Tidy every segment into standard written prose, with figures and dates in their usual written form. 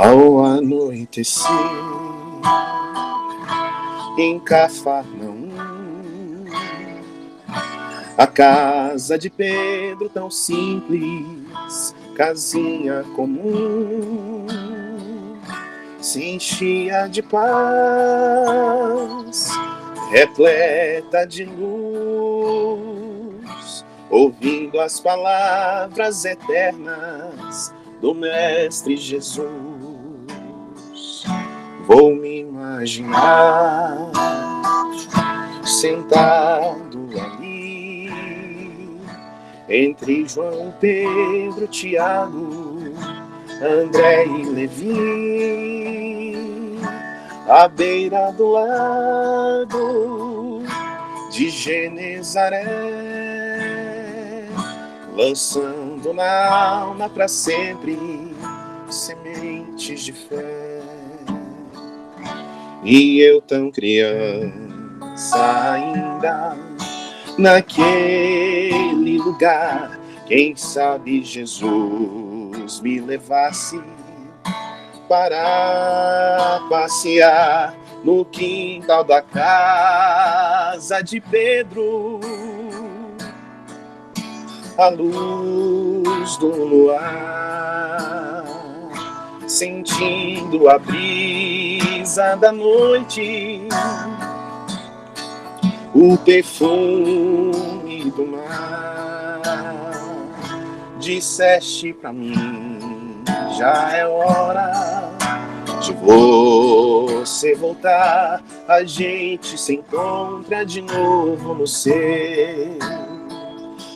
Ao anoitecer, em Cafarnaum, a casa de Pedro tão simples, casinha comum, se enchia de paz, repleta de luz, ouvindo as palavras eternas do Mestre Jesus. Vou me imaginar sentado ali entre João, Pedro, Tiago, André e Levi, à beira do lago de Genezaré, lançando na alma para sempre sementes de fé. E eu tão criança ainda, naquele lugar, quem sabe Jesus me levasse para passear no quintal da casa de Pedro, à luz do luar, sentindo a brisa da noite, o perfume do mar. Disseste pra mim, já é hora de você voltar, a gente se encontra de novo no seu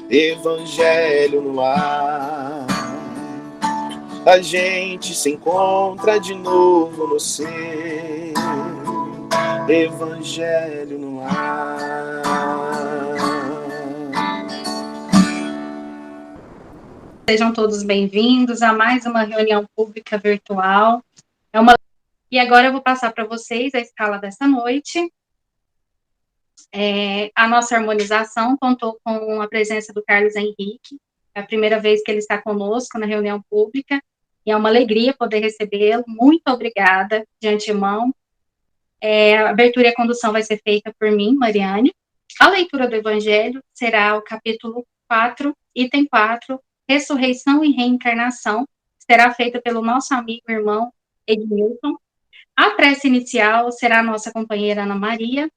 evangelho no ar. A gente se encontra de novo no seu evangelho no ar. Sejam todos bem-vindos a mais uma reunião pública virtual. E agora eu vou passar para vocês a escala dessa noite. A nossa harmonização contou com a presença do Carlos Henrique. É a primeira vez que ele está conosco na reunião pública. E é uma alegria poder recebê-lo. Muito obrigada, de antemão. A abertura e a condução vai ser feita por mim, Mariane. A leitura do Evangelho será o capítulo 4, item 4, Ressurreição e Reencarnação. Será feita pelo nosso amigo e irmão Edmilton. A prece inicial será a nossa companheira Ana Maria.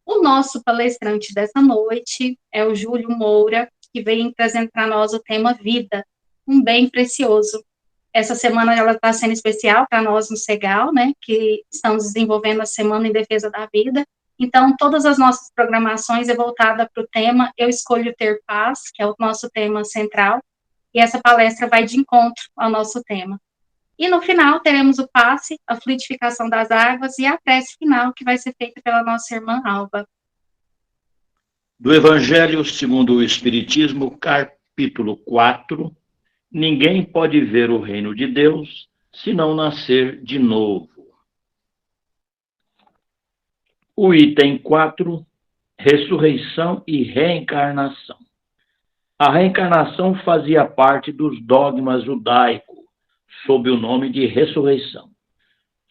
O nosso palestrante dessa noite é o Júlio Moura, que vem trazendo para nós o tema Vida, um bem precioso. Essa semana ela está sendo especial para nós no Segal, né, que estamos desenvolvendo a Semana em Defesa da Vida. Então, todas as nossas programações é voltada para o tema Eu Escolho Ter Paz, que é o nosso tema central, e essa palestra vai de encontro ao nosso tema. E no final teremos o passe, a fluidificação das águas e a prece final, que vai ser feita pela nossa irmã Alba. Do Evangelho segundo o Espiritismo, capítulo 4, ninguém pode ver o reino de Deus se não nascer de novo. O item 4, ressurreição e reencarnação. A reencarnação fazia parte dos dogmas judaicos, sob o nome de ressurreição.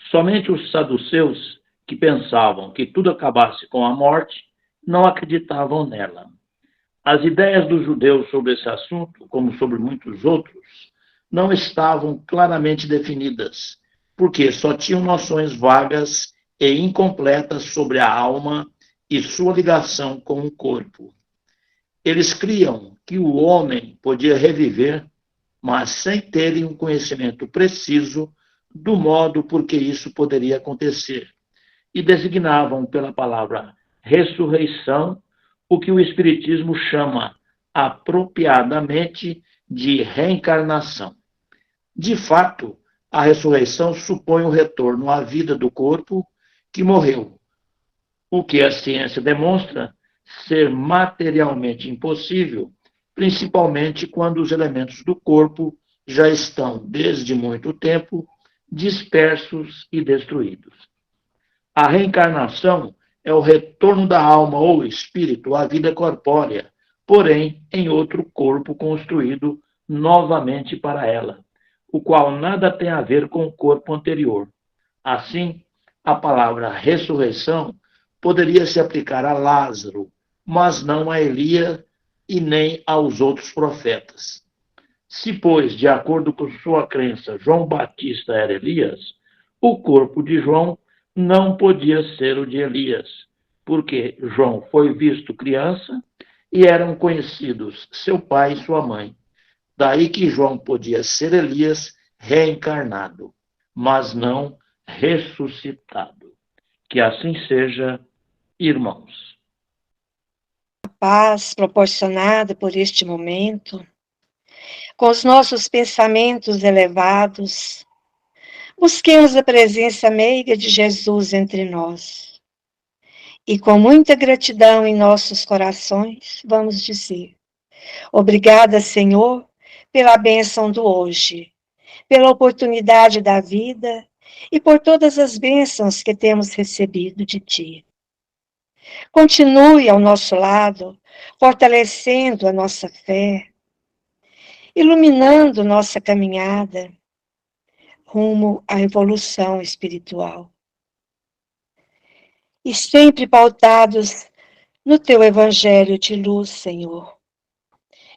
Somente os saduceus, que pensavam que tudo acabasse com a morte, não acreditavam nela. As ideias dos judeus sobre esse assunto, como sobre muitos outros, não estavam claramente definidas, porque só tinham noções vagas e incompletas sobre a alma e sua ligação com o corpo. Eles criam que o homem podia reviver, mas sem terem um conhecimento preciso do modo por que isso poderia acontecer, e designavam pela palavra ressurreição o que o Espiritismo chama apropriadamente de reencarnação. De fato, a ressurreição supõe o retorno à vida do corpo que morreu, o que a ciência demonstra ser materialmente impossível, principalmente quando os elementos do corpo já estão, desde muito tempo, dispersos e destruídos. A reencarnação é o retorno da alma ou espírito à vida corpórea, porém em outro corpo construído novamente para ela, o qual nada tem a ver com o corpo anterior. Assim, a palavra ressurreição poderia se aplicar a Lázaro, mas não a Elias e nem aos outros profetas. Se, pois, de acordo com sua crença, João Batista era Elias, o corpo de João não podia ser o de Elias, porque João foi visto criança e eram conhecidos seu pai e sua mãe. Daí que João podia ser Elias reencarnado, mas não ressuscitado. Que assim seja, irmãos. A paz proporcionada por este momento, com os nossos pensamentos elevados, busquemos a presença meiga de Jesus entre nós. E com muita gratidão em nossos corações, vamos dizer: obrigada, Senhor, pela bênção do hoje, pela oportunidade da vida e por todas as bênçãos que temos recebido de Ti. Continue ao nosso lado, fortalecendo a nossa fé, iluminando nossa caminhada rumo à evolução espiritual. E sempre pautados no Teu Evangelho de luz, Senhor,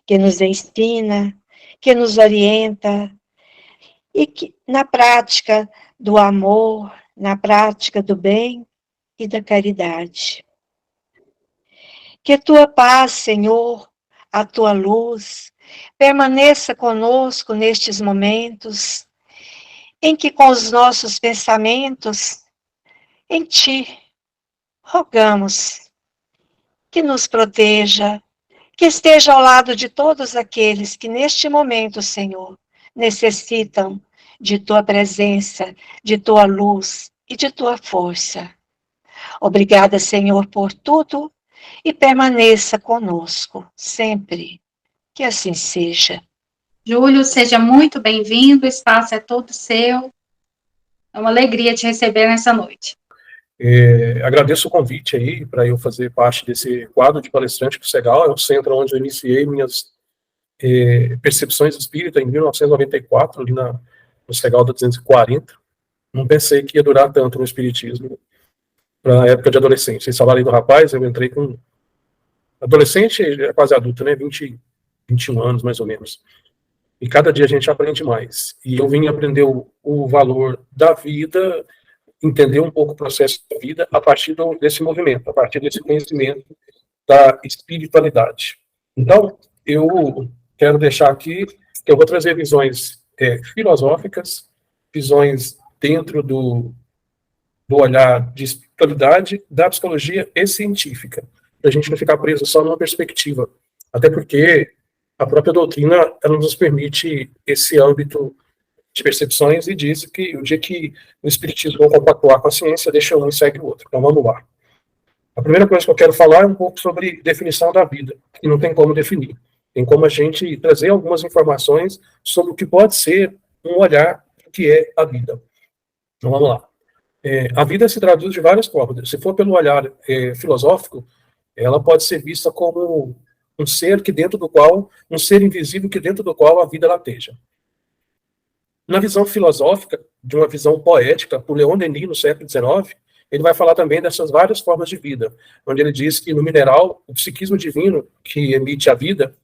que nos ensina, que nos orienta, e que na prática do amor, na prática do bem e da caridade. Que a Tua paz, Senhor, a Tua luz, permaneça conosco nestes momentos em que com os nossos pensamentos em Ti rogamos que nos proteja, que esteja ao lado de todos aqueles que neste momento, Senhor, necessitam de Tua presença, de Tua luz e de Tua força. Obrigada, Senhor, por tudo e permaneça conosco sempre. Que assim seja. Júlio, seja muito bem-vindo, o espaço é todo seu. É uma alegria te receber nessa noite. Agradeço o convite aí para eu fazer parte desse quadro de palestrante do Segal. É um centro onde eu iniciei minhas percepções espíritas em 1994, ali no Segal da 240. Não pensei que ia durar tanto no espiritismo para a época de adolescência. Vocês falaram aí do rapaz, eu entrei com adolescente, quase adulto, né? 21 anos, mais ou menos. E cada dia a gente aprende mais. E eu vim aprender o valor da vida, entender um pouco o processo da vida a partir desse movimento, a partir desse conhecimento da espiritualidade. Então, eu quero deixar aqui que eu vou trazer visões filosóficas, visões dentro do olhar de espiritualidade, da psicologia e científica, para a gente não ficar preso só numa perspectiva. Até porque a própria doutrina ela nos permite esse âmbito de percepções e diz que o dia que o espiritismo vai compactuar com a ciência, deixa um e segue o outro. Então vamos lá. A primeira coisa que eu quero falar é um pouco sobre definição da vida, que não tem como definir. Tem como a gente trazer algumas informações sobre o que pode ser um olhar do que é a vida. Então vamos lá. A vida se traduz de várias formas. Se for pelo olhar filosófico, ela pode ser vista como um ser um ser invisível que dentro do qual a vida lateja. Na visão filosófica, de uma visão poética, por Leon Denis, no século XIX, ele vai falar também dessas várias formas de vida, onde ele diz que no mineral, o psiquismo divino que emite a vida,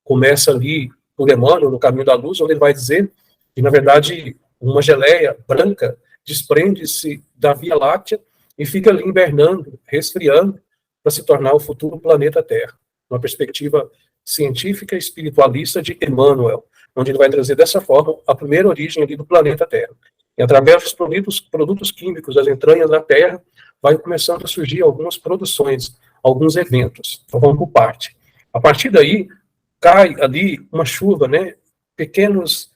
começa ali por Emmanuel, no Caminho da Luz, onde ele vai dizer que, na verdade, uma geleia branca desprende-se da Via Láctea e fica ali invernando, resfriando, para se tornar o futuro planeta Terra. Uma perspectiva científica e espiritualista de Emmanuel, onde ele vai trazer dessa forma a primeira origem ali do planeta Terra. E através dos produtos químicos das entranhas da Terra, vai começando a surgir algumas produções, alguns eventos. Então vamos por parte. A partir daí, cai ali uma chuva, né? Pequenos,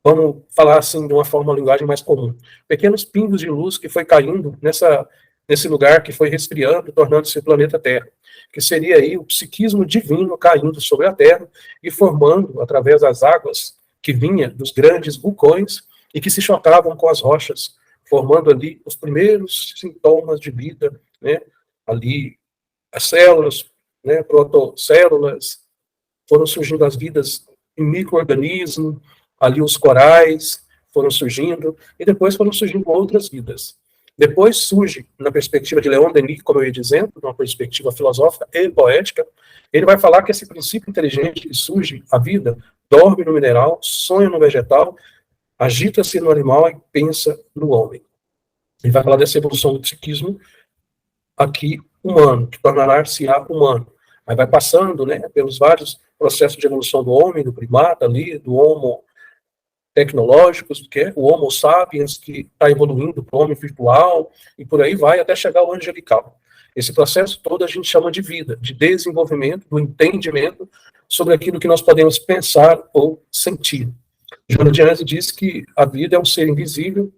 vamos falar assim de uma forma, uma linguagem mais comum, pequenos pingos de luz que foi caindo nesse lugar que foi resfriando, tornando-se o planeta Terra, que seria aí o psiquismo divino caindo sobre a Terra e formando, através das águas que vinha dos grandes vulcões e que se chocavam com as rochas, formando ali os primeiros sintomas de vida, né? Ali as células, né? Protocélulas, foram surgindo as vidas em micro-organismos, ali os corais, foram surgindo, e depois foram surgindo outras vidas. Depois surge, na perspectiva de Leon Denis, como eu ia dizendo, numa perspectiva filosófica e poética, ele vai falar que esse princípio inteligente que surge, a vida, dorme no mineral, sonha no vegetal, agita-se no animal e pensa no homem. Ele vai falar dessa evolução do psiquismo aqui humano, que tornará-se-á humano. Aí vai passando, né, pelos vários processos de evolução do homem, do primata ali, do homo tecnológicos, que é o homo sapiens, que está evoluindo para o homem virtual, e por aí vai até chegar ao angelical. Esse processo todo a gente chama de vida, de desenvolvimento, do entendimento sobre aquilo que nós podemos pensar ou sentir. Joana de Anjos diz que a vida é um ser invisível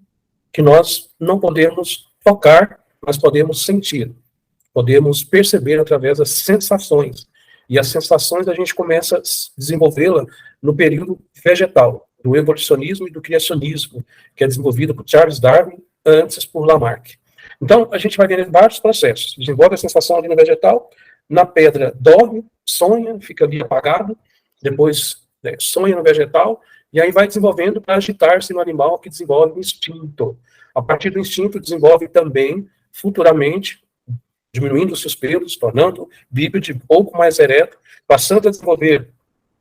que nós não podemos tocar, mas podemos sentir, podemos perceber através das sensações. E as sensações a gente começa a desenvolvê-la no período vegetal, do evolucionismo e do criacionismo, que é desenvolvido por Charles Darwin, antes por Lamarck. Então, a gente vai vendo vários processos. Desenvolve a sensação ali no vegetal, na pedra dorme, sonha, fica ali apagado, depois sonha no vegetal, e aí vai desenvolvendo para agitar-se no animal, que desenvolve o instinto. A partir do instinto, desenvolve também, futuramente, diminuindo os seus pelos, tornando bípede um pouco mais ereto, passando a desenvolver,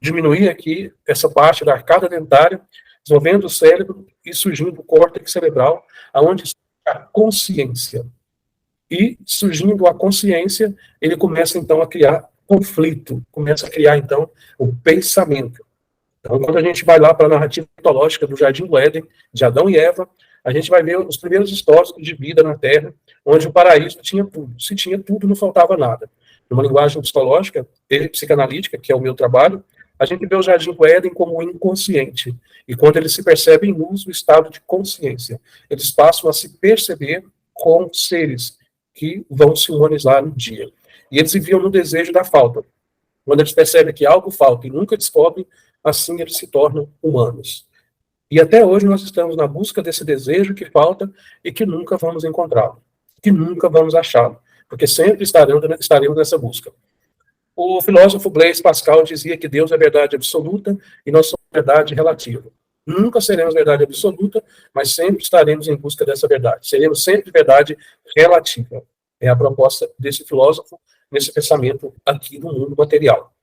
diminuir aqui essa parte da arcada dentária, desenvolvendo o cérebro e surgindo o córtex cerebral, aonde está a consciência. E, surgindo a consciência, ele começa, então, a criar conflito, começa a criar, então, o pensamento. Então, quando a gente vai lá para a narrativa mitológica do Jardim do Éden, de Adão e Eva, a gente vai ver os primeiros históricos de vida na Terra, onde o paraíso tinha tudo. Se tinha tudo, não faltava nada. Numa linguagem psicológica e psicanalítica, que é o meu trabalho, a gente vê o Jardim do Éden como inconsciente. E quando eles se percebem luz, o estado de consciência, eles passam a se perceber como seres que vão se humanizar um dia. E eles viviam no desejo da falta. Quando eles percebem que algo falta e nunca descobrem, assim eles se tornam humanos. E até hoje nós estamos na busca desse desejo que falta e que nunca vamos encontrá-lo, que nunca vamos achá-lo, porque sempre estaremos nessa busca. O filósofo Blaise Pascal dizia que Deus é verdade absoluta e nós somos verdade relativa. Nunca seremos verdade absoluta, mas sempre estaremos em busca dessa verdade. Seremos sempre verdade relativa. É a proposta desse filósofo nesse pensamento aqui do mundo material.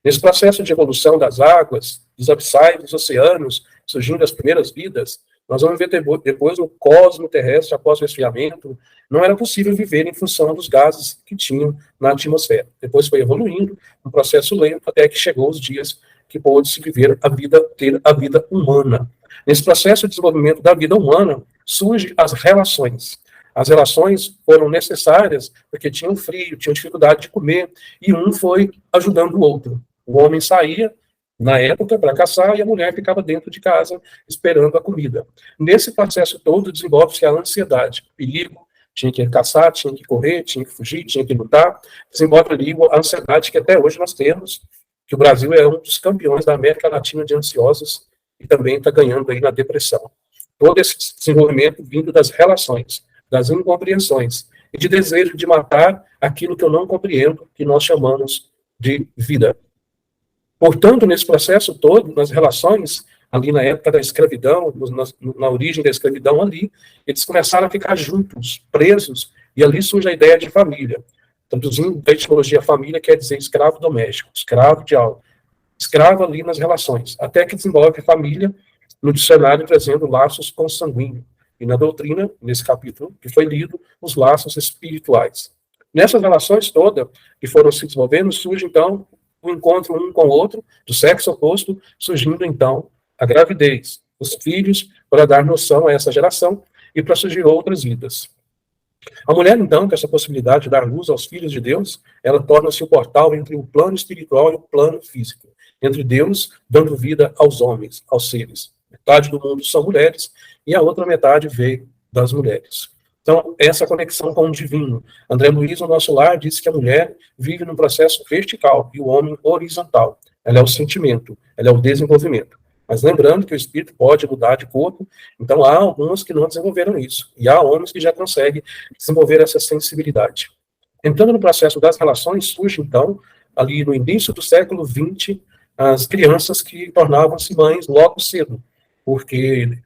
Nesse processo de evolução das águas, dos abissais, dos oceanos, surgindo as primeiras vidas, nós vamos ver depois no cosmo terrestre, após o esfriamento, não era possível viver em função dos gases que tinham na atmosfera. Depois foi evoluindo, um processo lento, até que chegou os dias que pôde-se viver a vida, ter a vida humana. Nesse processo de desenvolvimento da vida humana, surgem as relações. As relações foram necessárias porque tinham frio, tinham dificuldade de comer, e um foi ajudando o outro. O homem saía, na época, para caçar, e a mulher ficava dentro de casa, esperando a comida. Nesse processo todo, desenvolve-se a ansiedade, perigo, tinha que caçar, tinha que correr, tinha que fugir, tinha que lutar. Desenvolve ali a ansiedade que até hoje nós temos, que o Brasil é um dos campeões da América Latina de ansiosos, e também está ganhando aí na depressão. Todo esse desenvolvimento vindo das relações, das incompreensões, e de desejo de matar aquilo que eu não compreendo, que nós chamamos de vida. Portanto, nesse processo todo, nas relações, ali na época da escravidão, na origem da escravidão ali, eles começaram a ficar juntos, presos, e ali surge a ideia de família. Traduzindo da etimologia família, quer dizer escravo doméstico, escravo de algo. Escravo ali nas relações, até que desenvolve família no dicionário, trazendo laços consanguíneos. E na doutrina, nesse capítulo que foi lido, os laços espirituais. Nessas relações todas que foram se desenvolvendo, surge então o encontro um com o outro, do sexo oposto, surgindo então a gravidez, os filhos, para dar noção a essa geração e para surgir outras vidas. A mulher, então, com essa possibilidade de dar luz aos filhos de Deus, ela torna-se o portal entre o plano espiritual e o plano físico, entre Deus dando vida aos homens, aos seres. Metade do mundo são mulheres e a outra metade veio das mulheres. Então, essa conexão com o divino. André Luiz, no Nosso Lar, disse que a mulher vive num processo vertical e o homem horizontal. Ela é o sentimento, ela é o desenvolvimento. Mas lembrando que o espírito pode mudar de corpo, então há alguns que não desenvolveram isso. E há homens que já conseguem desenvolver essa sensibilidade. Entrando no processo das relações, surge, então, ali no início do século XX, as crianças que tornavam-se mães logo cedo, porque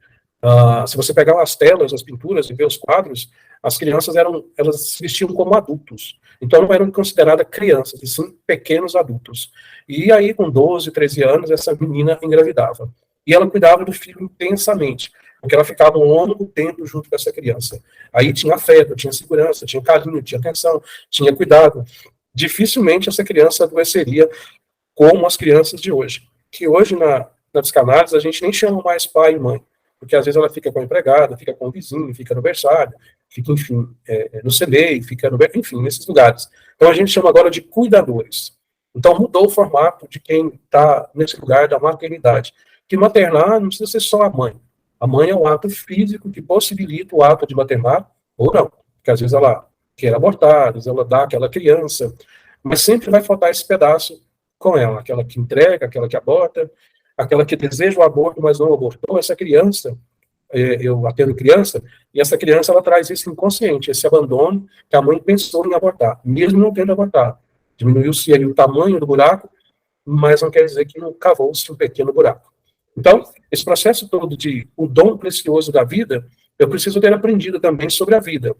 Se você pegar as telas, as pinturas e ver os quadros, as crianças elas se vestiam como adultos. Então não eram consideradas crianças, e sim pequenos adultos. E aí, com 12, 13 anos, essa menina engravidava. E ela cuidava do filho intensamente, porque ela ficava um longo tempo junto com essa criança. Aí tinha afeto, tinha segurança, tinha carinho, tinha atenção, tinha cuidado. Dificilmente essa criança adoeceria como as crianças de hoje. Que hoje, na psicanálise, a gente nem chama mais pai e mãe, porque às vezes ela fica com a empregada, fica com o vizinho, fica no berçário, fica, enfim, no CDI, fica enfim, nesses lugares. Então a gente chama agora de cuidadores. Então mudou o formato de quem está nesse lugar da maternidade. Que maternar não precisa ser só a mãe. A mãe é um ato físico que possibilita o ato de maternar, ou não, porque às vezes ela quer abortar, às vezes ela dá aquela criança, mas sempre vai faltar esse pedaço com ela, aquela que entrega, aquela que aborta, aquela que deseja o aborto, mas não abortou. Essa criança, eu atendo criança, e essa criança ela traz esse inconsciente, esse abandono que a mãe pensou em abortar, mesmo não tendo abortado. Diminuiu-se ali o tamanho do buraco, mas não quer dizer que não cavou-se um pequeno buraco. Então, esse processo todo de o dom precioso da vida, eu preciso ter aprendido também sobre a vida.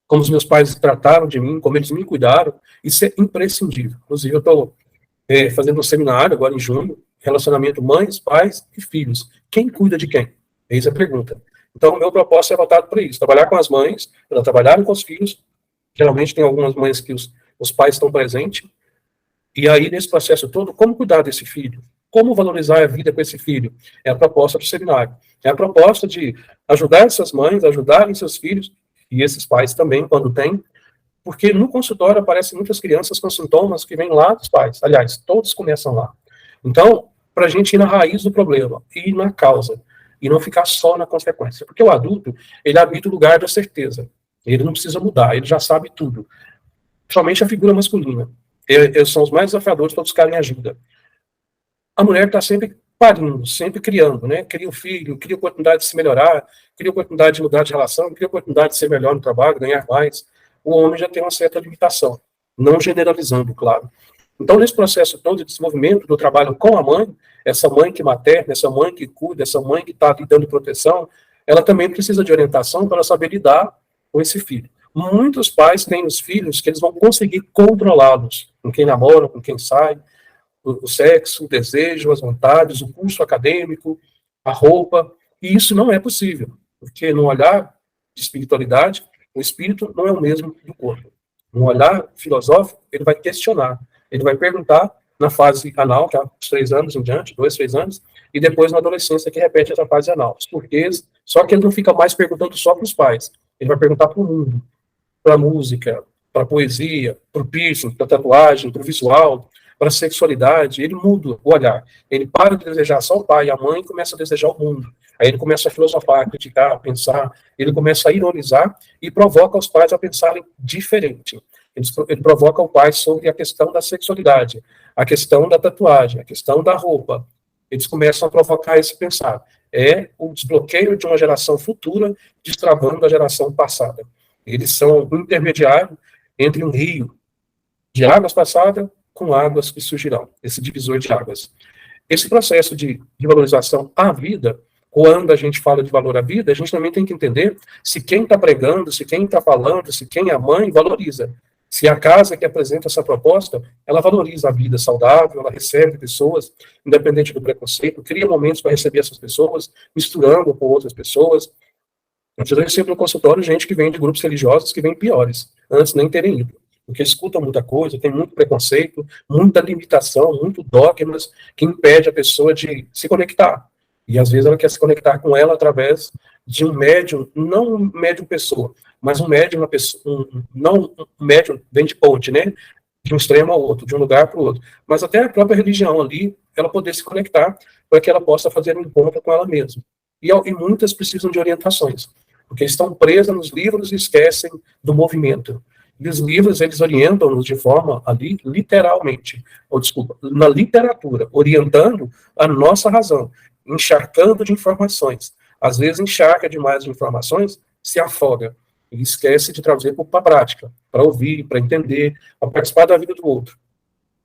Como os meus pais trataram de mim, como eles me cuidaram, isso é imprescindível. Inclusive, eu estou fazendo um seminário agora em junho, relacionamento mães, pais e filhos. Quem cuida de quem? Eis a pergunta. Então, o meu propósito é voltado para isso, trabalhar com as mães, para trabalharem com os filhos. Geralmente tem algumas mães que os pais estão presentes. E aí, nesse processo todo, como cuidar desse filho? Como valorizar a vida com esse filho? É a proposta do seminário. É a proposta de ajudar essas mães, ajudarem seus filhos, e esses pais também, quando tem, porque no consultório aparecem muitas crianças com sintomas que vêm lá dos pais. Aliás, todos começam lá. Então, para a gente ir na raiz do problema, ir na causa, e não ficar só na consequência. Porque o adulto, ele habita o lugar da certeza. Ele não precisa mudar, ele já sabe tudo. Somente a figura masculina. Eles são os mais desafiadores para buscarem ajuda. A mulher está sempre parindo, sempre criando, né? Cria um filho, cria oportunidade de se melhorar, cria oportunidade de mudar de relação, cria oportunidade de ser melhor no trabalho, ganhar mais. O homem já tem uma certa limitação, não generalizando, claro. Então, nesse processo todo de desenvolvimento do trabalho com a mãe, essa mãe que materna, essa mãe que cuida, essa mãe que está lhe dando proteção, ela também precisa de orientação para saber lidar com esse filho. Muitos pais têm os filhos que eles vão conseguir controlá-los, com quem namora, com quem sai, o sexo, o desejo, as vontades, o curso acadêmico, a roupa, e isso não é possível, porque no olhar de espiritualidade, o espírito não é o mesmo do corpo. No olhar filosófico, ele vai questionar, ele vai perguntar na fase anal, que é uns 3 anos em diante, 2, 3 anos, e depois na adolescência que repete essa fase anal. Os porquês, só que ele não fica mais perguntando só para os pais, ele vai perguntar para o mundo, para a música, para a poesia, para o piercing, para a tatuagem, para o visual, para a sexualidade. Ele muda o olhar. Ele para de desejar só o pai e a mãe e começa a desejar o mundo. Aí ele começa a filosofar, a criticar, a pensar, ele começa a ironizar e provoca os pais a pensarem diferente. Ele provoca o pai sobre a questão da sexualidade, a questão da tatuagem, a questão da roupa. Eles começam a provocar esse pensar. É o desbloqueio de uma geração futura destravando a geração passada. Eles são um intermediário entre um rio de águas passadas com águas que surgirão, esse divisor de águas. Esse processo de valorização à vida, quando a gente fala de valor à vida, a gente também tem que entender se quem está pregando, se quem está falando, se quem é a mãe, valoriza. Se a casa que apresenta essa proposta, ela valoriza a vida saudável, ela recebe pessoas, independente do preconceito, cria momentos para receber essas pessoas, misturando com outras pessoas. Eu recebo no consultório gente que vem de grupos religiosos que vêm piores, antes nem terem ido. Porque escutam muita coisa, tem muito preconceito, muita limitação, muito dogmas que impede a pessoa de se conectar. E às vezes ela quer se conectar com ela através de um médium, não um médium pessoa, mas um médium, não um médium vem de ponte, né? De um extremo ao outro, de um lugar para o outro. Mas até a própria religião ali, ela poder se conectar para que ela possa fazer um encontro com ela mesma. E muitas precisam de orientações, porque estão presas nos livros e esquecem do movimento. E os livros, eles orientam-nos de forma ali, literalmente, na literatura, orientando a nossa razão, encharcando de informações. Às vezes encharca demais de informações, se afoga, e esquece de trazer para a prática, para ouvir, para entender, para participar da vida do outro.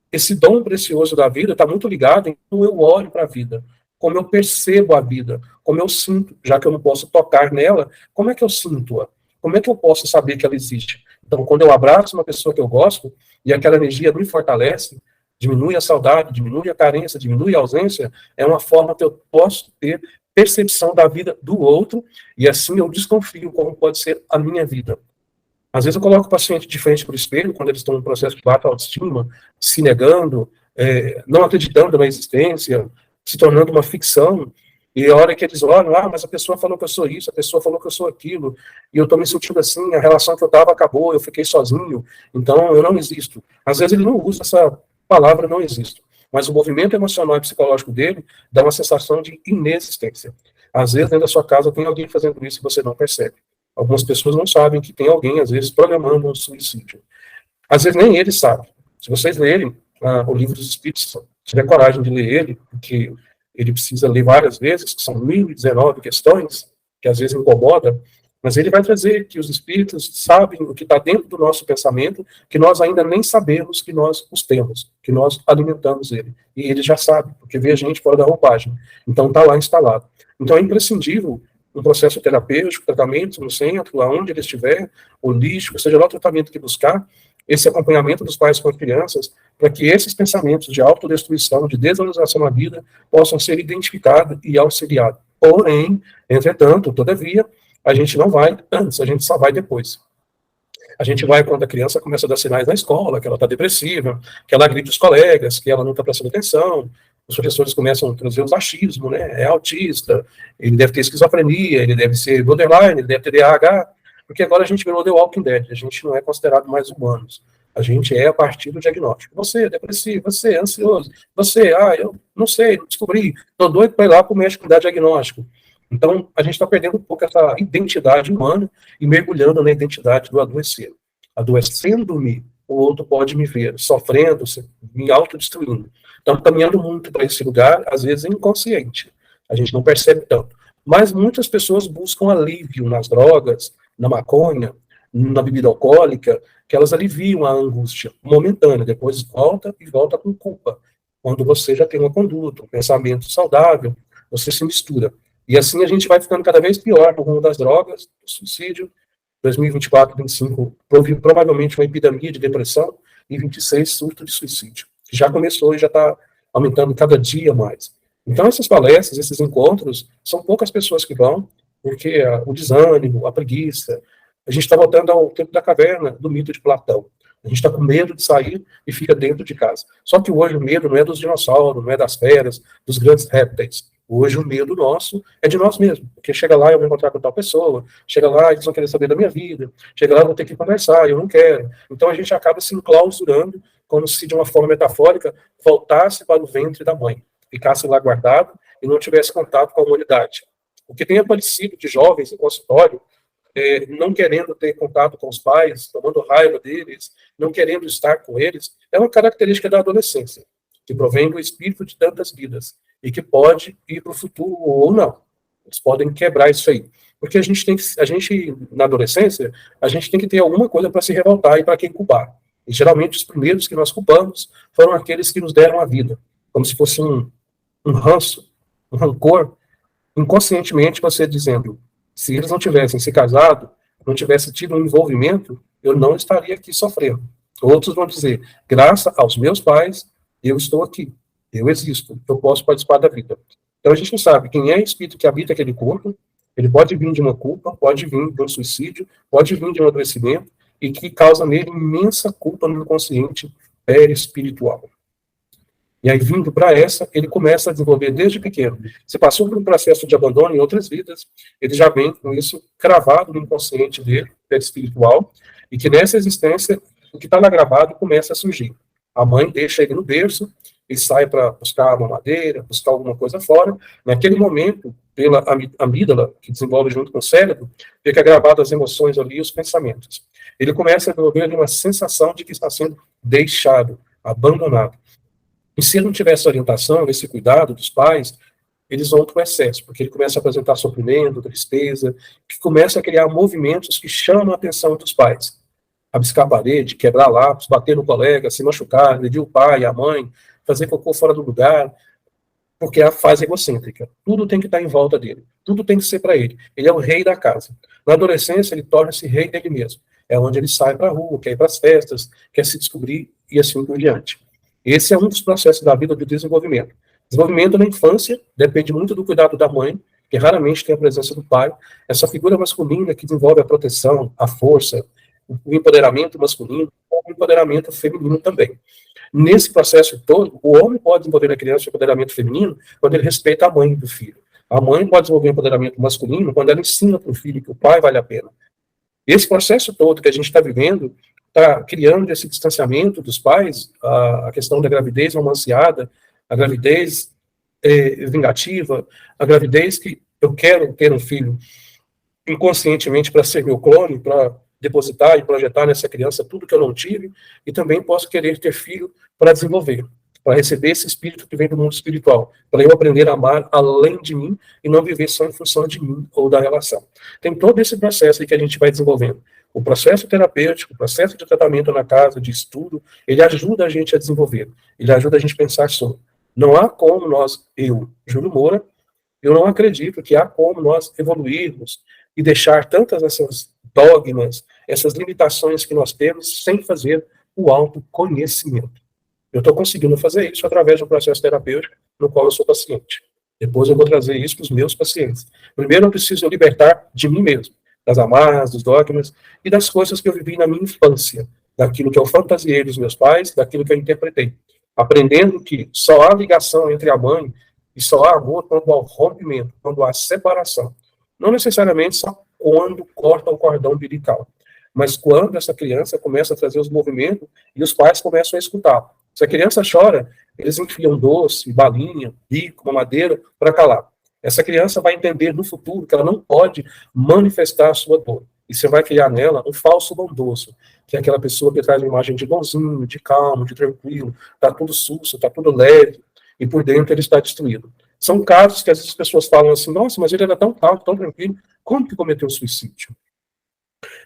Esse dom precioso da vida está muito ligado em como eu olho para a vida, como eu percebo a vida, como eu sinto, já que eu não posso tocar nela, como é que eu sinto-a? Como é que eu posso saber que ela existe? Então, quando eu abraço uma pessoa que eu gosto, e aquela energia me fortalece, diminui a saudade, diminui a carência, diminui a ausência, é uma forma que eu posso ter percepção da vida do outro, e assim eu desconfio como pode ser a minha vida. Às vezes eu coloco o paciente de frente para o espelho, quando eles estão em um processo de baixa autoestima, se negando, não acreditando na existência, se tornando uma ficção, e a hora que eles olham, mas a pessoa falou que eu sou isso, a pessoa falou que eu sou aquilo, e eu estou me sentindo assim, a relação que eu estava acabou, eu fiquei sozinho, então eu não existo. Às vezes ele não usa essa palavra não existo, mas o movimento emocional e psicológico dele dá uma sensação de inexistência. Às vezes dentro da sua casa tem alguém fazendo isso e você não percebe. Algumas pessoas não sabem que tem alguém, às vezes, programando um suicídio. Às vezes nem eles sabem. Se vocês lerem o livro dos Espíritos, se tiver coragem de ler ele, porque ele precisa ler várias vezes, que são 1019 questões, que às vezes incomoda, mas ele vai trazer que os Espíritos sabem o que está dentro do nosso pensamento, que nós ainda nem sabemos que nós os temos, que nós alimentamos ele. E ele já sabe, porque vê a gente fora da roupagem. Então está lá instalado. Então é imprescindível um processo terapêutico, tratamento no centro, aonde ele estiver, holístico, seja lá o tratamento que buscar, esse acompanhamento dos pais com as crianças, para que esses pensamentos de autodestruição, de desvalorização na vida, possam ser identificados e auxiliados. Porém, entretanto, todavia, a gente não vai antes, a gente só vai depois. A gente vai quando a criança começa a dar sinais na escola, que ela está depressiva, que ela agride os colegas, que ela não está prestando atenção, os professores começam a trazer os achismos, né? É autista, ele deve ter esquizofrenia, ele deve ser borderline, ele deve ter DH, porque agora a gente virou The Walking Dead, a gente não é considerado mais humanos. A gente é a partir do diagnóstico. Você é depressivo, você é ansioso, você, eu não sei, não descobri, estou doido para ir lá para o médico dar diagnóstico. Então, a gente está perdendo um pouco essa identidade humana e mergulhando na identidade do adoecer. Adoecendo-me, o outro pode me ver sofrendo, me autodestruindo. Estamos caminhando muito para esse lugar, às vezes inconsciente. A gente não percebe tanto. Mas muitas pessoas buscam alívio nas drogas, na maconha, na bebida alcoólica, que elas aliviam a angústia momentânea, depois volta e volta com culpa. Quando você já tem uma conduta, um pensamento saudável, você se mistura. E assim a gente vai ficando cada vez pior no rumo das drogas, do suicídio. 2024, 2025, provavelmente uma epidemia de depressão, e 26, surto de suicídio. Que já começou e já está aumentando cada dia mais. Então, essas palestras, esses encontros, são poucas pessoas que vão, porque o desânimo, a preguiça, a gente está voltando ao tempo da caverna, do mito de Platão. A gente está com medo de sair e fica dentro de casa. Só que hoje o medo não é dos dinossauros, não é das feras, dos grandes répteis. Hoje o medo nosso é de nós mesmos, porque chega lá eu vou encontrar com tal pessoa, chega lá eles vão querer saber da minha vida, chega lá eu vou ter que conversar, eu não quero. Então a gente acaba se enclausurando, como se de uma forma metafórica voltasse para o ventre da mãe, ficasse lá guardado e não tivesse contato com a humanidade. O que tem aparecido de jovens em consultório, não querendo ter contato com os pais, tomando raiva deles, não querendo estar com eles, é uma característica da adolescência, que provém do espírito de tantas vidas, e que pode ir para o futuro ou não. Eles podem quebrar isso aí. Porque a gente, na adolescência, a gente tem que ter alguma coisa para se revoltar e para quem culpar. E geralmente os primeiros que nós culpamos foram aqueles que nos deram a vida, como se fosse um ranço, um rancor, inconscientemente você dizendo, se eles não tivessem se casado, não tivessem tido um envolvimento, eu não estaria aqui sofrendo. Outros vão dizer, graças aos meus pais, eu estou aqui, eu existo, eu posso participar da vida. Então a gente não sabe quem é o espírito que habita aquele corpo, ele pode vir de uma culpa, pode vir de um suicídio, pode vir de um adoecimento, e que causa nele imensa culpa no inconsciente perispiritual. E aí, vindo para essa, ele começa a desenvolver desde pequeno. Se passou por um processo de abandono em outras vidas, ele já vem com isso cravado no inconsciente dele, perispiritual, e que nessa existência, o que está lá gravado começa a surgir. A mãe deixa ele no berço, ele sai para buscar uma madeira, buscar alguma coisa fora. Naquele momento, pela amígdala, que desenvolve junto com o cérebro, fica gravado as emoções ali e os pensamentos. Ele começa a desenvolver uma sensação de que está sendo deixado, abandonado. E se ele não tiver essa orientação, esse cuidado dos pais, eles vão para o excesso, porque ele começa a apresentar sofrimento, tristeza, que começa a criar movimentos que chamam a atenção dos pais. Abiscar a parede, quebrar lápis, bater no colega, se machucar, agredir o pai, a mãe, fazer cocô fora do lugar. porque é a fase egocêntrica. Tudo tem que estar em volta dele. Tudo tem que ser para ele. Ele é o rei da casa. Na adolescência, ele torna-se rei dele mesmo. É onde ele sai para a rua, quer ir para as festas, quer se descobrir e assim por diante. Esse é um dos processos da vida do desenvolvimento. Desenvolvimento na infância depende muito do cuidado da mãe, que raramente tem a presença do pai. Essa figura masculina que desenvolve a proteção, a força, o empoderamento masculino, o empoderamento feminino também. Nesse processo todo, o homem pode desenvolver na criança o empoderamento feminino quando ele respeita a mãe do filho. A mãe pode desenvolver o empoderamento masculino quando ela ensina para o filho que o pai vale a pena. Esse processo todo que a gente está vivendo está criando esse distanciamento dos pais, a questão da gravidez romanceada, a gravidez vingativa, a gravidez que eu quero ter um filho inconscientemente para ser meu clone, para depositar e projetar nessa criança tudo que eu não tive, e também posso querer ter filho para desenvolver, para receber esse espírito que vem do mundo espiritual, para eu aprender a amar além de mim e não viver só em função de mim ou da relação. Tem todo esse processo aí que a gente vai desenvolvendo. O processo terapêutico, o processo de tratamento na casa, de estudo, ele ajuda a gente a desenvolver, ele ajuda a gente a pensar sobre. Não há como nós, Júlio Moura, eu não acredito que há como nós evoluirmos e deixar tantas essas dogmas, essas limitações que nós temos sem fazer o autoconhecimento. Eu estou conseguindo fazer isso através do processo terapêutico no qual eu sou paciente. Depois eu vou trazer isso para os meus pacientes. Primeiro eu preciso libertar de mim mesmo, das amarras, dos dogmas e das coisas que eu vivi na minha infância, daquilo que eu fantasiei dos meus pais, daquilo que eu interpretei. Aprendendo que só há ligação entre a mãe e só há amor quando há rompimento, quando há separação. Não necessariamente só quando corta o cordão umbilical, mas quando essa criança começa a trazer os movimentos e os pais começam a escutar. Se a criança chora, eles enfiam doce, balinha, bico, mamadeira para calar. Essa criança vai entender no futuro que ela não pode manifestar a sua dor. E você vai criar nela um falso bondoso, que é aquela pessoa que traz uma imagem de bonzinho, de calmo, de tranquilo, está tudo susto, está tudo leve, e por dentro ele está destruído. São casos que às vezes as pessoas falam assim, nossa, mas ele era tão calmo, tão tranquilo, como que cometeu suicídio?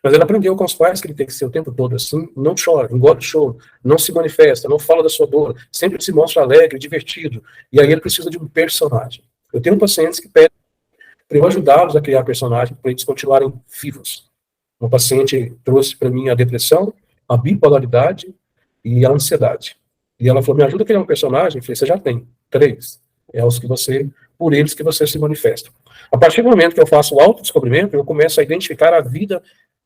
Mas ele aprendeu com os pais que ele tem que ser o tempo todo assim, não chora, engole o choro, não se manifesta, não fala da sua dor, sempre se mostra alegre, divertido, e aí ele precisa de um personagem. Eu tenho pacientes que pedem para eu ajudá-los a criar personagens para eles continuarem vivos. Uma paciente trouxe para mim a depressão, a bipolaridade e a ansiedade. E ela falou, me ajuda a criar um personagem. Eu falei, você já tem 3. É os que você, por eles que você se manifesta. A partir do momento que eu faço o autodescobrimento, eu começo a identificar a vida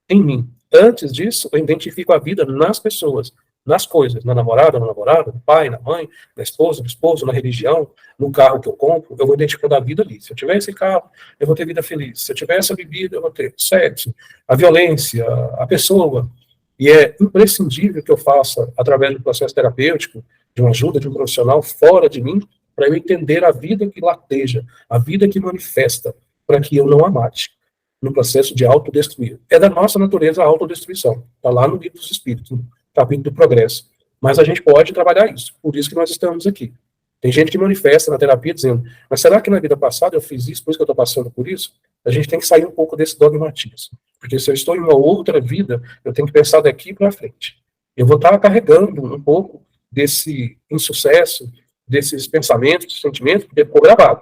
em mim. Antes disso, eu identifico a vida nas pessoas, nas coisas, na namorada, no namorado, no pai, na mãe, na esposa, no esposo, na religião, no carro que eu compro, eu vou identificando a vida ali. Se eu tiver esse carro, eu vou ter vida feliz. Se eu tiver essa bebida, eu vou ter sexo, a violência, a pessoa. E é imprescindível que eu faça, através do processo terapêutico, de uma ajuda de um profissional fora de mim, para eu entender a vida que lateja, a vida que manifesta, para que eu não a mate, no processo de autodestruir. É da nossa natureza a autodestruição. Está lá no livro dos Espíritos, no capítulo do Progresso. Mas a gente pode trabalhar isso, por isso que nós estamos aqui. Tem gente que manifesta na terapia dizendo, mas será que na vida passada eu fiz isso, por isso que eu estou passando por isso? A gente tem que sair um pouco desse dogmatismo. Porque se eu estou em uma outra vida, eu tenho que pensar daqui para frente. Eu vou estar carregando um pouco desse insucesso, desses pensamentos, desses sentimentos, porque ficou gravado.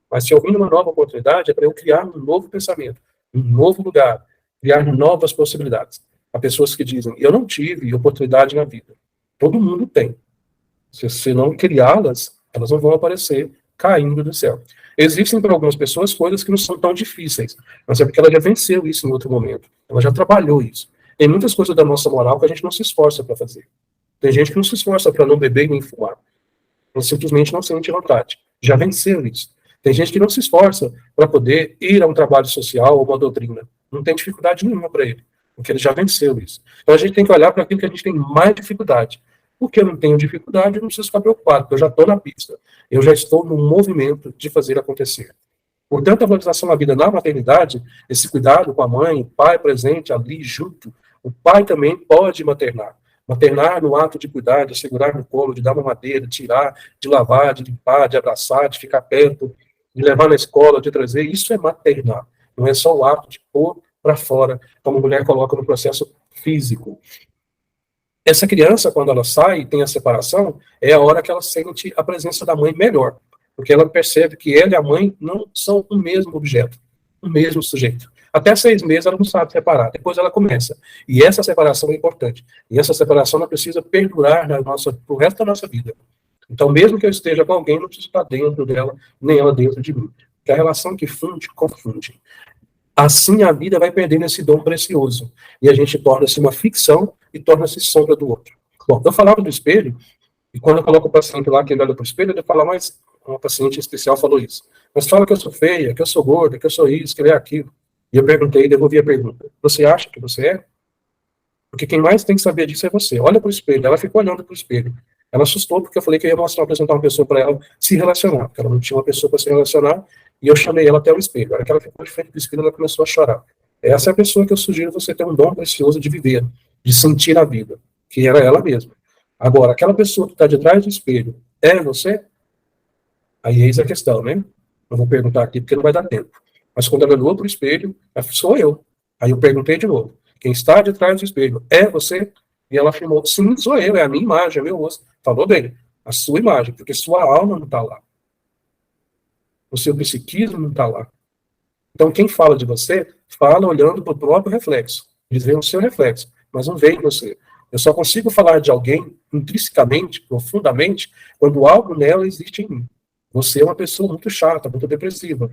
Mas se eu vim numa nova oportunidade, é para eu criar um novo pensamento, um novo lugar, criar novas possibilidades. Há pessoas que dizem, eu não tive oportunidade na vida. Todo mundo tem. Se você não criá-las, elas não vão aparecer caindo do céu. Existem para algumas pessoas coisas que não são tão difíceis, mas é porque ela já venceu isso em outro momento. Ela já trabalhou isso. Tem muitas coisas da nossa moral que a gente não se esforça para fazer. Tem gente que não se esforça para não beber e nem fumar. Ela simplesmente não sente vontade. Já venceu isso. Tem gente que não se esforça para poder ir a um trabalho social ou uma doutrina. Não tem dificuldade nenhuma para ele, porque ele já venceu isso. Então a gente tem que olhar para aquilo que a gente tem mais dificuldade. Porque eu não tenho dificuldade, eu não preciso ficar preocupado, porque eu já estou na pista. Eu já estou no movimento de fazer acontecer. Portanto, a valorização da vida na maternidade, esse cuidado com a mãe, o pai presente ali junto, o pai também pode maternar. Maternar no ato de cuidar, de segurar no colo, de dar uma madeira, de tirar, de lavar, de limpar, de abraçar, de ficar perto, de levar na escola, de trazer, isso é maternar. Não é só o ato de pôr para fora, como a mulher coloca no processo físico. Essa criança, quando ela sai e tem a separação, é a hora que ela sente a presença da mãe melhor. porque ela percebe que ela e a mãe não são o mesmo objeto, o mesmo sujeito. Até 6 meses ela não sabe separar, depois ela começa. E essa separação é importante. E essa separação não precisa perdurar pro resto da nossa vida. Então, mesmo que eu esteja com alguém, não preciso estar dentro dela, nem ela dentro de mim. Porque a relação que funde, confunde. Assim a vida vai perdendo esse dom precioso. E a gente torna-se uma ficção e torna-se sombra do outro. Bom, eu falava do espelho, e quando eu coloco o paciente lá que ele olha para o espelho, ele fala, mas uma paciente especial falou isso. Mas fala que eu sou feia, que eu sou gorda, que eu sou isso, que ele é aquilo. E eu perguntei, devolvi a pergunta. Você acha que você é? Porque quem mais tem que saber disso é você. Olha para o espelho. Ela ficou olhando para o espelho. Ela assustou porque eu falei que eu ia apresentar uma pessoa para ela se relacionar, porque ela não tinha uma pessoa para se relacionar, e eu chamei ela até o espelho. A hora que ela ficou de frente do espelho, ela começou a chorar. Essa é a pessoa que eu sugiro você ter um dom precioso de viver, de sentir a vida, que era ela mesma. Agora, aquela pessoa que está de trás do espelho, é você? Aí eis a questão, né? Não vou perguntar aqui porque não vai dar tempo. Mas quando ela olhou para o espelho, sou eu. Aí eu perguntei de novo, quem está de trás do espelho, é você? E ela afirmou, sim, sou eu, é a minha imagem, é meu rosto. Falou bem, a sua imagem, porque sua alma não está lá. O seu psiquismo não está lá. Então, quem fala de você, fala olhando para o próprio reflexo. Eles veem o seu reflexo, mas não veem você. Eu só consigo falar de alguém intrinsecamente, profundamente, quando algo nela existe em mim. Você é uma pessoa muito chata, muito depressiva.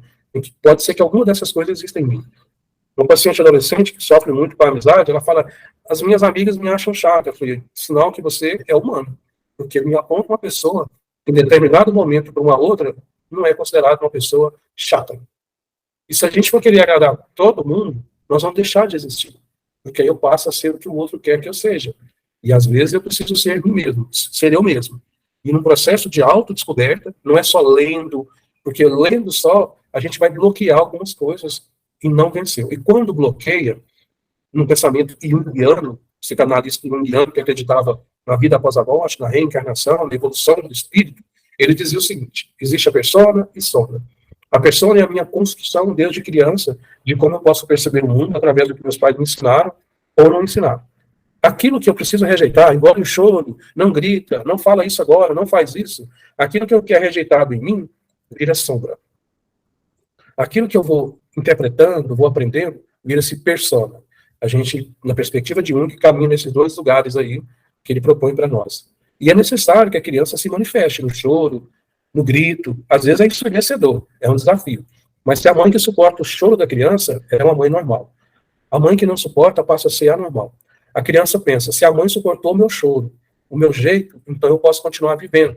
Pode ser que alguma dessas coisas exista em mim. Uma paciente adolescente que sofre muito com a amizade, ela fala, as minhas amigas me acham chata. Eu falei, sinal que você é humano. Porque me aponta uma pessoa, em determinado momento para uma outra, não é considerada uma pessoa chata. E se a gente for querer agradar todo mundo, nós vamos deixar de existir. Porque aí eu passo a ser o que o outro quer que eu seja. E às vezes eu preciso ser mim mesmo, ser eu mesmo. E num processo de autodescoberta, não é só lendo, porque lendo só, a gente vai bloquear algumas coisas e não venceu. E quando bloqueia, num pensamento junguiano, psicanalista junguiano que acreditava na vida após a morte, na reencarnação, na evolução do espírito, ele dizia o seguinte, existe a persona e sombra. A persona é a minha construção desde criança, de como eu posso perceber o mundo através do que meus pais me ensinaram ou não ensinaram. Aquilo que eu preciso rejeitar, igual o choro, não grita, não fala isso agora, não faz isso, aquilo que eu quero rejeitado em mim, vira sombra. Aquilo que eu vou interpretando, vou aprendendo, vira-se persona. A gente, na perspectiva de que caminha nesses 2 lugares aí, que ele propõe para nós. E é necessário que a criança se manifeste no choro, no grito. Às vezes é ensurdecedor, é um desafio. Mas se a mãe que suporta o choro da criança é uma mãe normal. A mãe que não suporta passa a ser anormal. A criança pensa, se a mãe suportou o meu choro, o meu jeito, então eu posso continuar vivendo,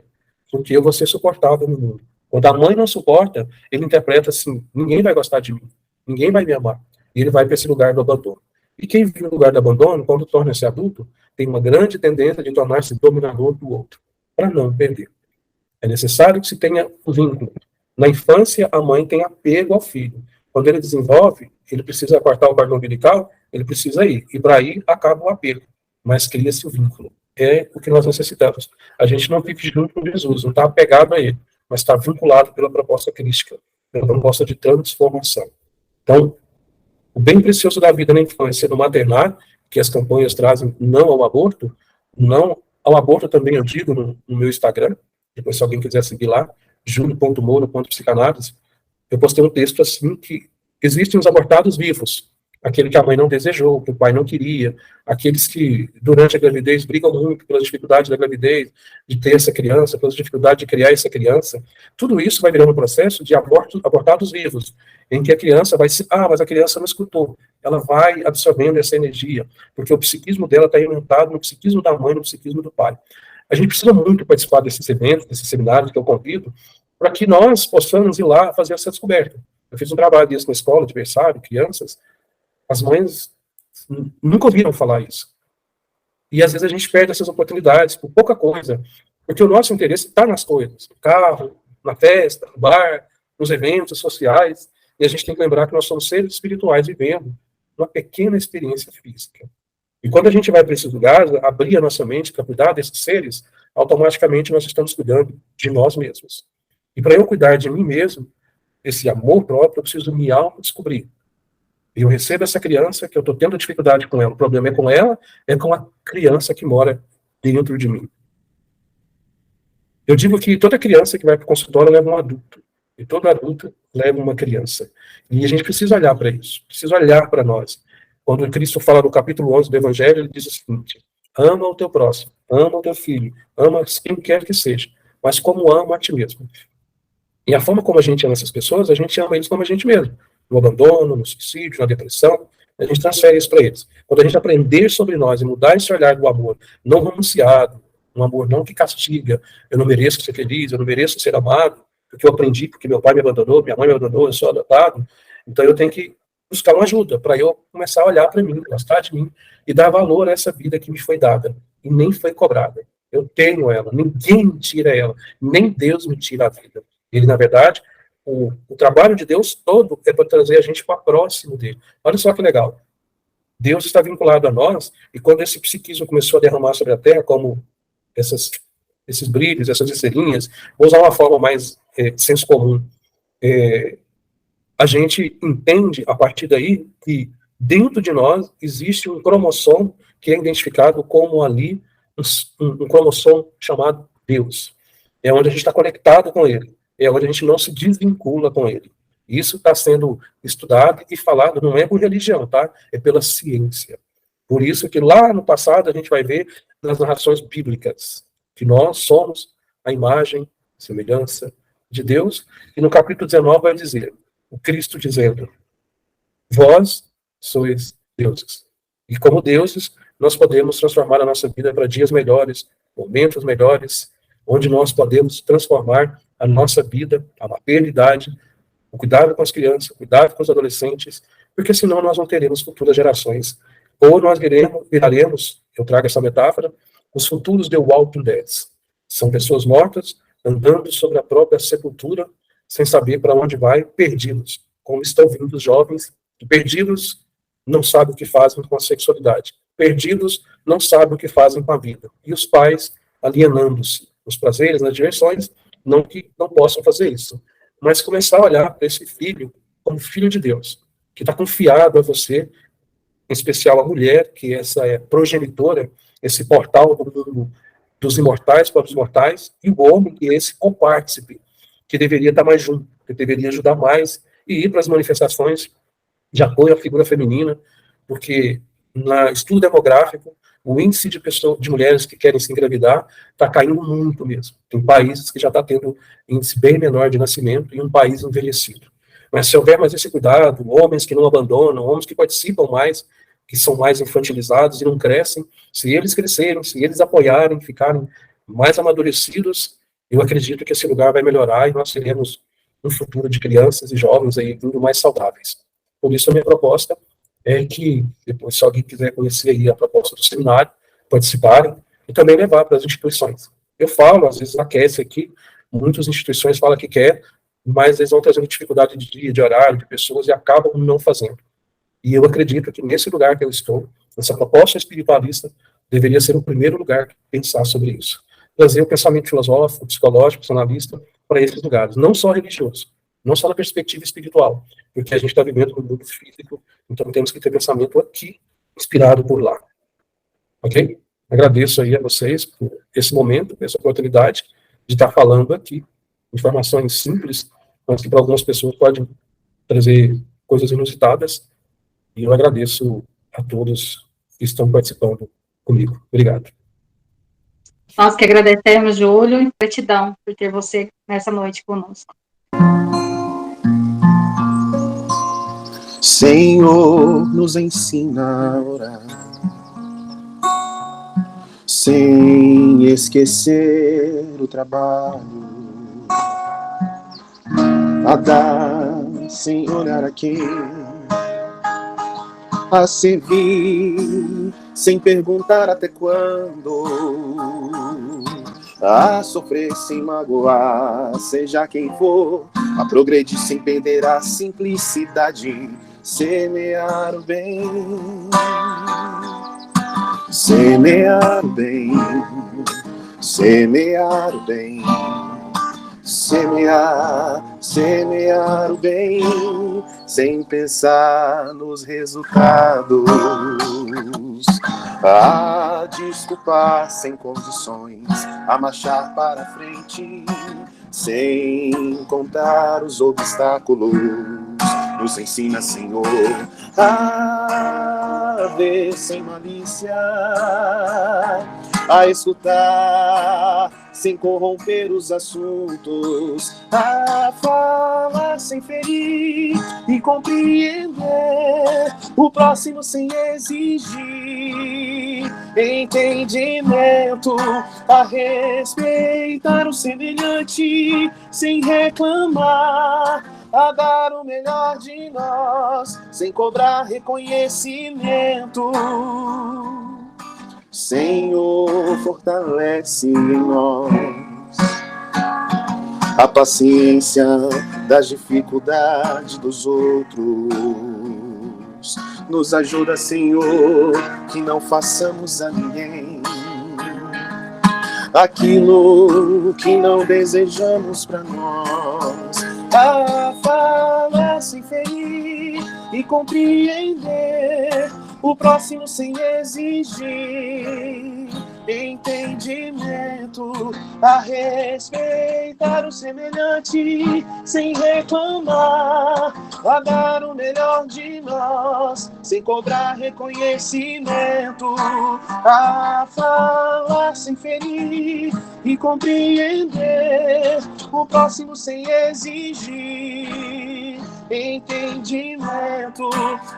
porque eu vou ser suportável no mundo. Quando a mãe não suporta, ele interpreta assim, ninguém vai gostar de mim, ninguém vai me amar. E ele vai para esse lugar do abandono. E quem vive no lugar do abandono, quando torna-se adulto, tem uma grande tendência de tornar-se dominador do outro, para não perder. É necessário que se tenha um vínculo. Na infância, a mãe tem apego ao filho. Quando ele desenvolve, ele precisa cortar o cordão umbilical, ele precisa ir. E para ir, acaba o apego. Mas cria-se o vínculo. É o que nós necessitamos. A gente não vive junto com Jesus, não está apegado a ele, mas está vinculado pela proposta crística, pela proposta de transformação. Então, o bem precioso da vida na infância, no maternário, que as campanhas trazem não ao aborto, não ao aborto também eu digo no meu Instagram, depois se alguém quiser seguir lá, julio.moura.psicanálise, eu postei um texto assim que existem os abortados vivos, aquele que a mãe não desejou, que o pai não queria, aqueles que durante a gravidez brigam muito pelas dificuldades da gravidez, de ter essa criança, pelas dificuldades de criar essa criança, tudo isso vai virando um processo de abortados vivos, em que a criança vai se, mas a criança não escutou, ela vai absorvendo essa energia, porque o psiquismo dela está alimentado no psiquismo da mãe, no psiquismo do pai. A gente precisa muito participar desses eventos, desses seminários que eu convido, para que nós possamos ir lá fazer essa descoberta. Eu fiz um trabalho disso na escola, de berçário, crianças, as mães nunca ouviram falar isso. E às vezes a gente perde essas oportunidades por pouca coisa, porque o nosso interesse está nas coisas, no carro, na festa, no bar, nos eventos sociais, e a gente tem que lembrar que nós somos seres espirituais vivendo uma pequena experiência física. E quando a gente vai para esses lugares, abrir a nossa mente para cuidar desses seres, automaticamente nós estamos cuidando de nós mesmos. E para eu cuidar de mim mesmo, esse amor próprio, eu preciso me autodescobrir. E eu recebo essa criança que eu estou tendo dificuldade com ela. O problema é com ela, é com a criança que mora dentro de mim. Eu digo que toda criança que vai para o consultório leva um adulto, e todo adulto leva uma criança. E a gente precisa olhar para isso, precisa olhar para nós. Quando Cristo fala no capítulo 11 do Evangelho, ele diz o seguinte: ama o teu próximo, ama o teu filho, ama quem quer que seja, mas como ama a ti mesmo. E a forma como a gente ama essas pessoas, a gente ama eles como a gente mesmo. No abandono, no suicídio, na depressão, a gente transfere isso para eles. Quando a gente aprender sobre nós e mudar esse olhar do amor não romanceado, um amor não que castiga, eu não mereço ser feliz, eu não mereço ser amado, porque eu aprendi, porque meu pai me abandonou, minha mãe me abandonou, eu sou adotado, então eu tenho que buscar uma ajuda para eu começar a olhar para mim, gostar de mim e dar valor a essa vida que me foi dada e nem foi cobrada. Eu tenho ela, ninguém me tira ela, nem Deus me tira a vida. Ele, na verdade, o trabalho de Deus todo é para trazer a gente para próximo dele. Olha só que legal. Deus está vinculado a nós, e quando esse psiquismo começou a derramar sobre a Terra, como esses brilhos, essas estrelinhas, vou usar uma forma mais senso comum, a gente entende, a partir daí, que dentro de nós existe um cromossomo que é identificado como ali um cromossomo chamado Deus. É onde a gente está conectado com ele. É onde a gente não se desvincula com ele. Isso está sendo estudado e falado, não é por religião, tá? É pela ciência. Por isso que lá no passado a gente vai ver nas narrações bíblicas que nós somos a imagem, semelhança de Deus. E no capítulo 19 vai dizer, o Cristo dizendo, vós sois deuses. E como deuses, nós podemos transformar a nossa vida para dias melhores, momentos melhores, onde nós podemos transformar a nossa vida, a maternidade, o cuidado com as crianças, o cuidado com os adolescentes, porque senão nós não teremos futuras gerações. Ou nós viraremos, eu trago essa metáfora, os futuros The Walking Dead. São pessoas mortas, andando sobre a própria sepultura, sem saber para onde vai, perdidos, como estão vindo os jovens, que perdidos não sabem o que fazem com a sexualidade, perdidos não sabem o que fazem com a vida, e os pais alienando-se, os prazeres, nas diversões, não que não possam fazer isso, mas começar a olhar para esse filho como filho de Deus, que está confiado a você, em especial a mulher, que essa é progenitora, esse portal do mundo dos imortais para os mortais, e o homem, que é esse compártice, que deveria estar mais junto, que deveria ajudar mais, e ir para as manifestações de apoio à figura feminina, porque no estudo demográfico, o índice de mulheres que querem se engravidar está caindo muito mesmo. Tem países que já está tendo índice bem menor de nascimento e um país envelhecido. Mas se houver mais esse cuidado, homens que não abandonam, homens que participam mais, que são mais infantilizados e não crescem, se eles crescerem, se eles apoiarem, ficarem mais amadurecidos, eu acredito que esse lugar vai melhorar e nós teremos um futuro de crianças e jovens aí vindo mais saudáveis. Por isso a minha proposta é que, depois, se alguém quiser conhecer aí a proposta do seminário, participarem e também levar para as instituições. Eu falo, às vezes aquece aqui, muitas instituições falam que quer, mas eles vão trazendo dificuldade de dia, de horário, de pessoas e acabam não fazendo. E eu acredito que nesse lugar que eu estou, essa proposta espiritualista, deveria ser o primeiro lugar que pensar sobre isso. Trazer o pensamento filosófico, psicológico, personalista para esses lugares, não só religioso, não só na perspectiva espiritual, porque a gente está vivendo no mundo físico, então temos que ter pensamento aqui, inspirado por lá. Ok? Agradeço aí a vocês por esse momento, essa oportunidade de estar falando aqui, informações simples, mas que para algumas pessoas podem trazer coisas inusitadas, e eu agradeço a todos que estão participando comigo. Obrigado. Nós que agradecemos, Júlio, e gratidão por ter você nessa noite conosco. Senhor, nos ensina a orar, sem esquecer o trabalho, a dar sem olhar a quem, a servir sem perguntar até quando, a sofrer sem magoar, seja quem for, a progredir sem perder a simplicidade, semear o bem, semear o bem, semear o bem, semear o bem, sem pensar nos resultados, a desculpar sem condições, a marchar para frente, sem contar os obstáculos. Nos ensina, Senhor, a ver sem malícia, a escutar sem corromper os assuntos, a falar sem ferir e compreender o próximo sem exigir entendimento, a respeitar o semelhante sem reclamar, a dar o melhor de nós sem cobrar reconhecimento. Senhor, fortalece em nós a paciência das dificuldades dos outros. Nos ajuda, Senhor, que não façamos a ninguém aquilo que não desejamos para nós, a falar sem ferir e compreender o próximo sem exigir entendimento, a respeitar o semelhante sem reclamar, a dar o melhor de nós sem cobrar reconhecimento, a falar sem ferir e compreender o próximo sem exigir entendimento,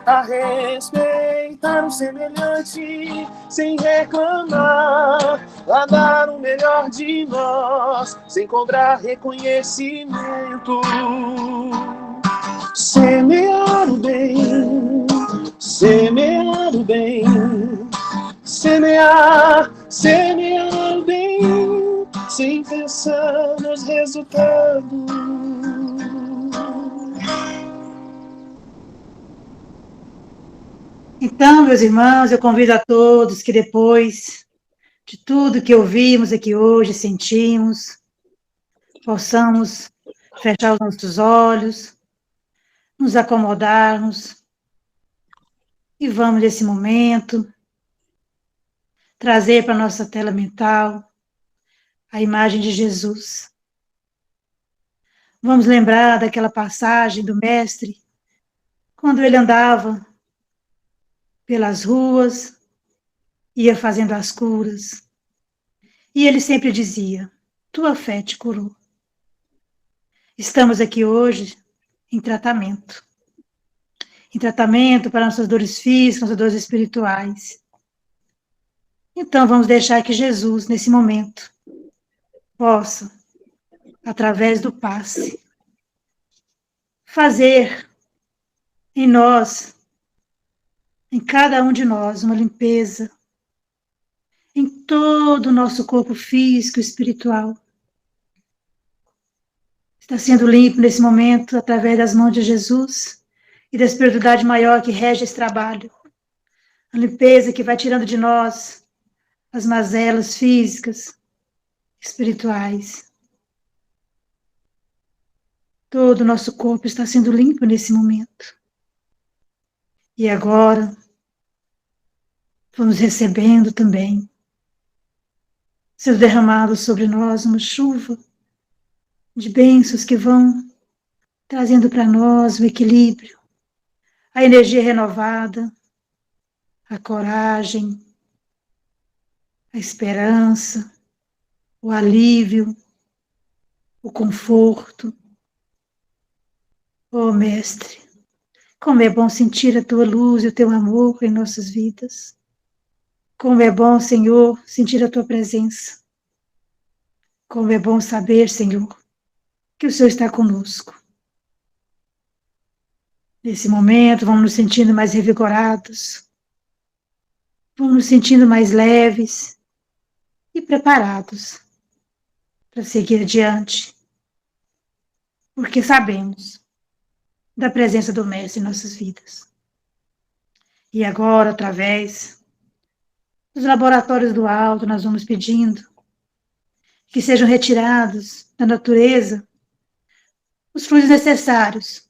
a respeitar o semelhante sem reclamar, a dar o melhor de nós sem cobrar reconhecimento. Semear o bem, semear o bem, semear o bem sem pensar nos resultados. Então, meus irmãos, eu convido a todos que depois de tudo que ouvimos aqui hoje, sentimos, possamos fechar os nossos olhos, nos acomodarmos e vamos, nesse momento, trazer para a nossa tela mental a imagem de Jesus. Vamos lembrar daquela passagem do Mestre, quando ele andava pelas ruas, ia fazendo as curas. E ele sempre dizia, tua fé te curou. Estamos aqui hoje em tratamento. Em tratamento para nossas dores físicas, nossas dores espirituais. Então vamos deixar que Jesus, nesse momento, possa, através do passe, fazer em nós, em cada um de nós, uma limpeza, em todo o nosso corpo físico e espiritual. Está sendo limpo nesse momento, através das mãos de Jesus e da espiritualidade maior que rege esse trabalho. A limpeza que vai tirando de nós as mazelas físicas, espirituais. Todo o nosso corpo está sendo limpo nesse momento. E agora, vamos recebendo também, sendo derramado sobre nós uma chuva de bênçãos que vão trazendo para nós o equilíbrio, a energia renovada, a coragem, a esperança, o alívio, o conforto. Oh, Mestre, como é bom sentir a tua luz e o teu amor em nossas vidas. Como é bom, Senhor, sentir a tua presença. Como é bom saber, Senhor, que o Senhor está conosco. Nesse momento, vamos nos sentindo mais revigorados, vamos nos sentindo mais leves e preparados para seguir adiante, porque sabemos da presença do Mestre em nossas vidas. E agora, através dos laboratórios do alto, nós vamos pedindo que sejam retirados da natureza os fluidos necessários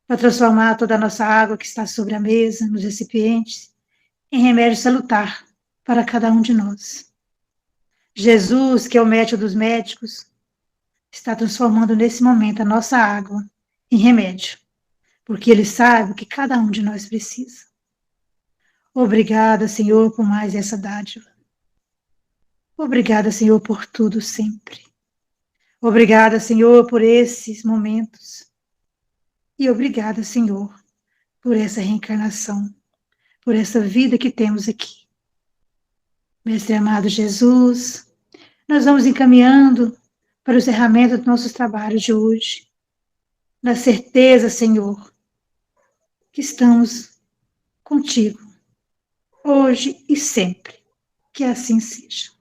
para transformar toda a nossa água que está sobre a mesa, nos recipientes, em remédio salutar para cada um de nós. Jesus, que é o médico dos médicos, está transformando nesse momento a nossa água em remédio, porque Ele sabe o que cada um de nós precisa. Obrigada, Senhor, por mais essa dádiva. Obrigada, Senhor, por tudo sempre. Obrigada, Senhor, por esses momentos. E obrigada, Senhor, por essa reencarnação, por essa vida que temos aqui. Mestre amado Jesus, nós vamos encaminhando para o encerramento dos nossos trabalhos de hoje, na certeza, Senhor, que estamos contigo, hoje e sempre, que assim seja.